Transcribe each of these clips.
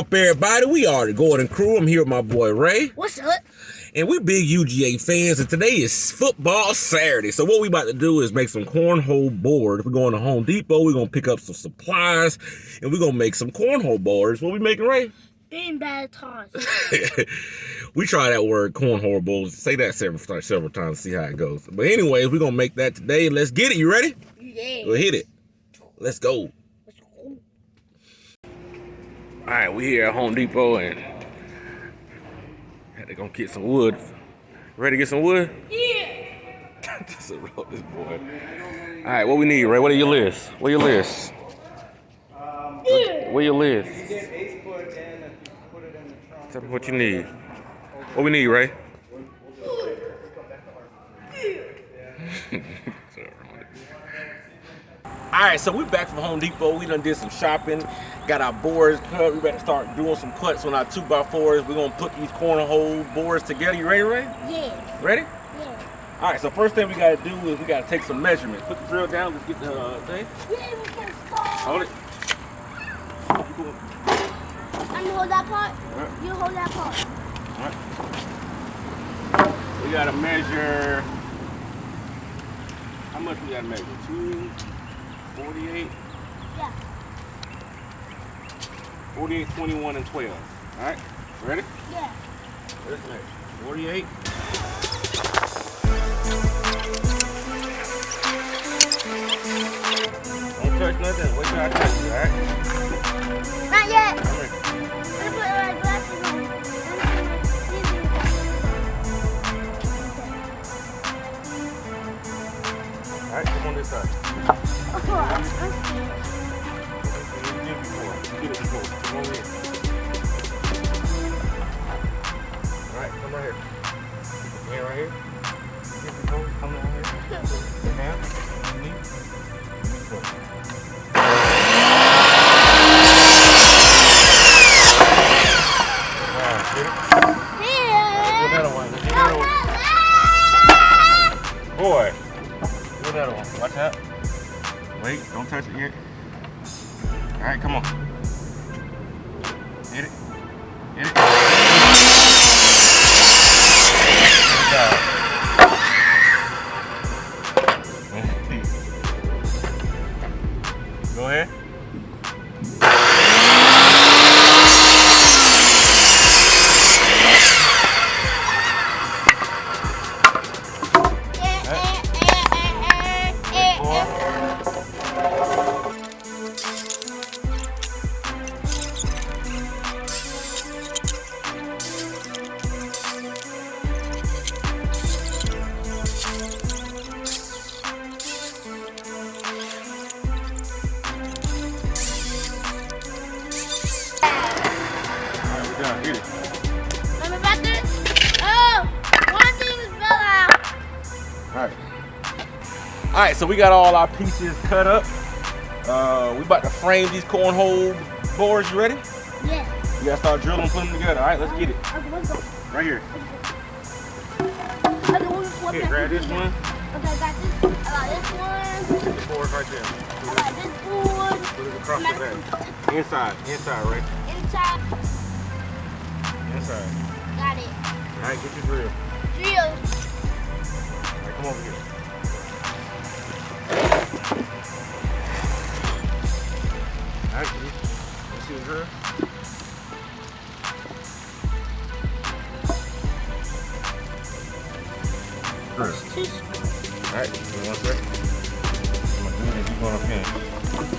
up, everybody? We are the Gordon crew. I'm here with my boy Ray. What's up? And we're big UGA fans, and today is football Saturday. So what we about to do is make some cornhole boards. We're going to Home Depot. We're going to pick up some supplies, and we're going to make some cornhole boards. What we making, Ray? Beanbag toss. We try that word, cornhole boards. Say that several times, see how it goes. But anyways, we're going to make that today. Let's get it. You ready? Yeah. We'll hit it. Let's go. All right, we here at Home Depot, and they're gonna get some wood. Ready to get some wood? Yeah. Just roll this boy. All right, what we need, Ray? What are your list? What your list? What your list? Get 8 foot in and put it in the trunk. Tell me what you need. What we need, Ray? All right, so we're back from Home Depot. We done did some shopping, got our boards cut. We better start doing some cuts on our 2x4s. We're gonna put these cornhole boards together. You ready, Ray? Yeah. Ready? Yeah. All right, so first thing we gotta do is we gotta take some measurements. Put the drill down, let's get the thing. Yeah, we can start. Hold it. I'm gonna hold that part. Right. You hold that part. All right. We gotta measure, how much we gotta measure? 248? Yeah. 48, 21, and 12. All right, ready? Yeah. Let's measure. 48. Don't touch nothing. Wait till I touch you, all right? Not yet. All right. I'm gonna put my glasses on. All right, come on this side. Get it before. Come over here. All right, come right here. Hand right here. Get it before. Come right here. Hand. Knee. Boy, do that one. Watch out. Wait, don't touch it yet. All right, come on. Hit it. Hit it. Good job. Go ahead. Get it. I'm about to. Oh, one thing fell out. All right, so we got all our pieces cut up. We about to frame these cornhole boards. You ready? Yeah. You gotta start drilling and putting them together. All right, let's get it. Okay, let's go. Right here. Okay, we'll swap Here, that. grab this one. Okay, I got this. I got this one. Put the board right there. I got this board. Put it across the back. Inside, right? Inside. Inside. Got it. All right, get your drill. Drill. All right, come over here. All right, you see the drill? Drill. All right, give me 1 second. I'm gonna do it and keep going up in.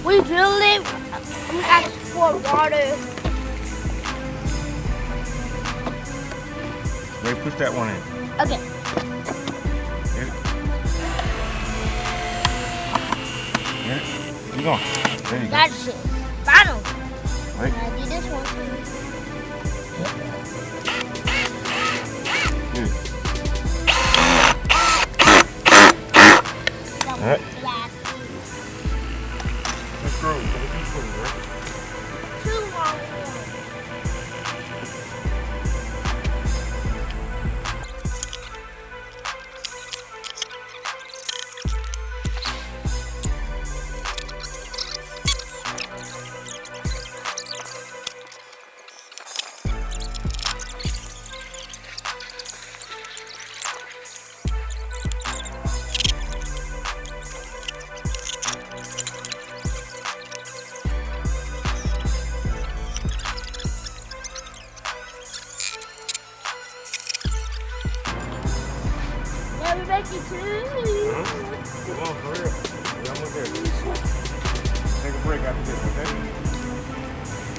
We drilled it. I'm gonna ask for water. Ray, push that one in. Okay. Get it. Get it. Keep going. There you go. Got shit. Bottom. Right. I do this one. Get it. That All right. one's last. Let's screw. Let's screw, right? Too long. to make it too. Come on, for real. Yeah, I'm okay. Take a break after this, okay?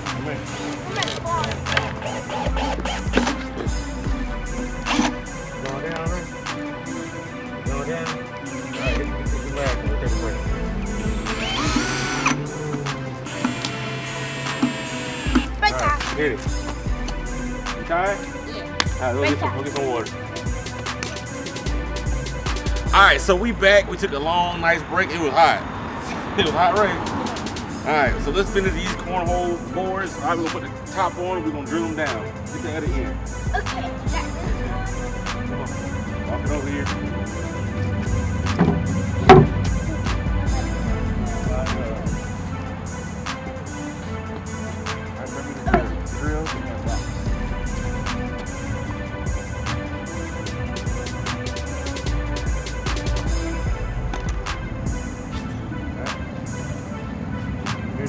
Come in. Going down, right? Going down? Alright, get the last one. We'll take a break. Alright, hit it. You tired? Yeah. Alright, go get some water. Alright, so we back. We took a long, nice break. It was hot. It was hot, right? Alright, so let's finish these cornhole boards. Alright, we're gonna put the top on and we're gonna drill them down. Get the other end. Okay. Come on. Walk it over here.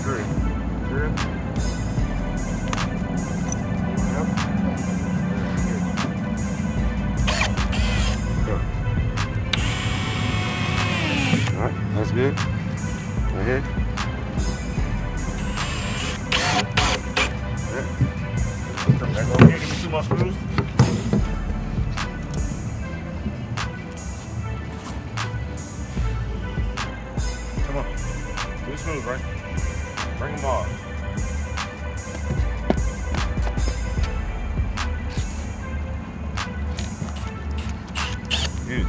Drill. Drill. Yep. Alright, that's good. Go ahead. Come back over here, give me 2 more screws. Come on. 2 screws, right? Bring them off. Good.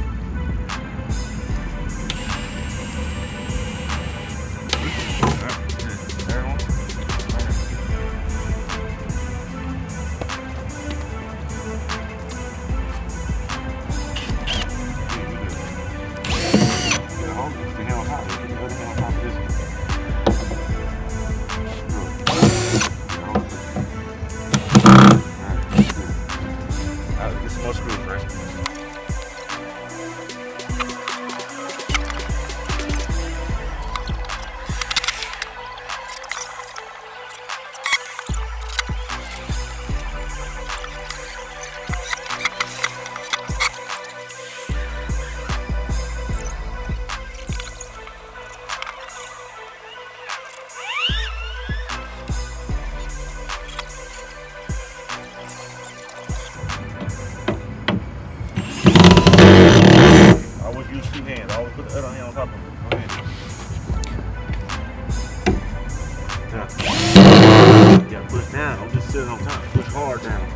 down. Don't just sit on top. Push hard down.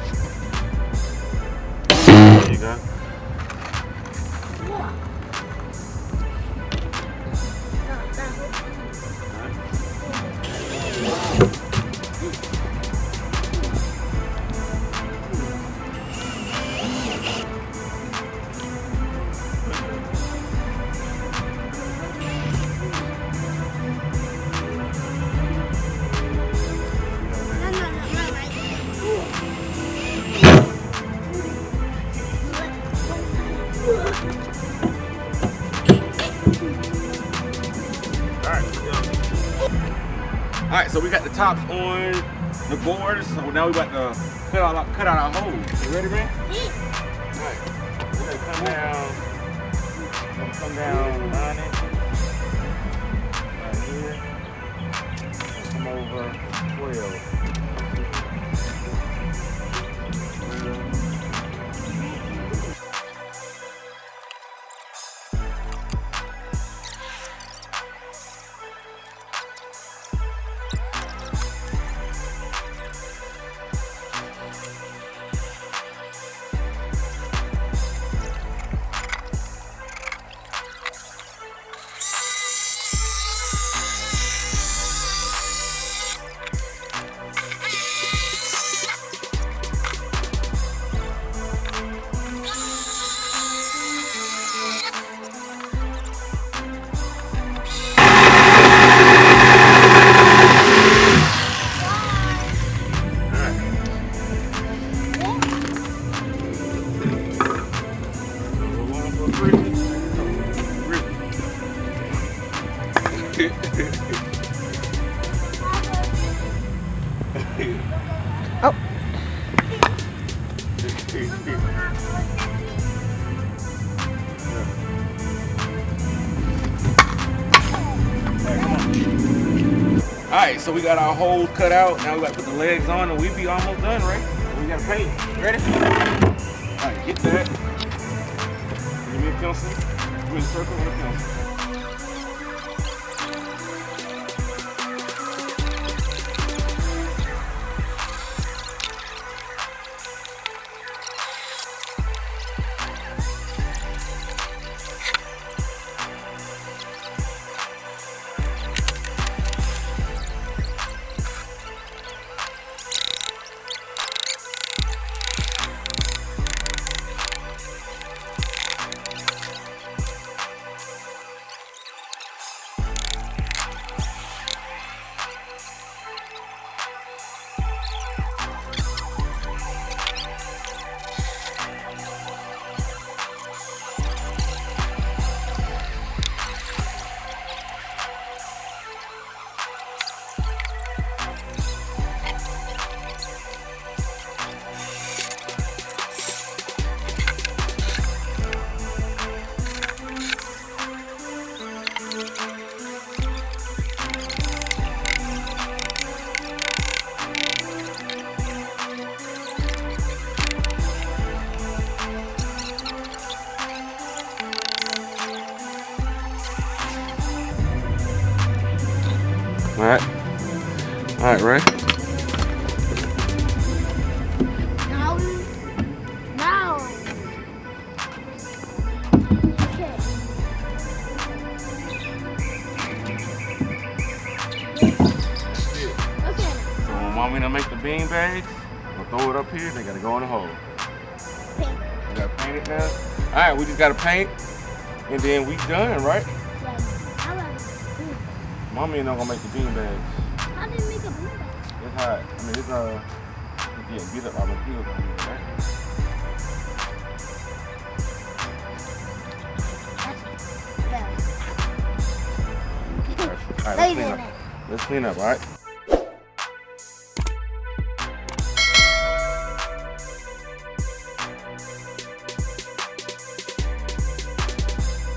There you go. Alright, so we got the tops on the boards, so now we about to cut out our holes. You ready, man? Alright, we're gonna come down 9 inches. Right here. Come over 12. Oh. All right, so we got our holes cut out. Now we got to put the legs on, and we be almost done, right? We got to paint. Ready? All right, get that. Give me a pencil. Give me a circle and a pencil. All right, Ray. Now. Okay. So when mommy done make the bean bags, we'll throw it up here. They gotta go in the hole. Paint. We gotta paint it now. All right, we just gotta paint, and then we done, right? Mommy ain't not gonna make the bean bags. How did you make a bean bag? It's hot. I mean, it's yeah, get up all the heels on here, right? That's All right, let's clean up. Let's clean up, all right?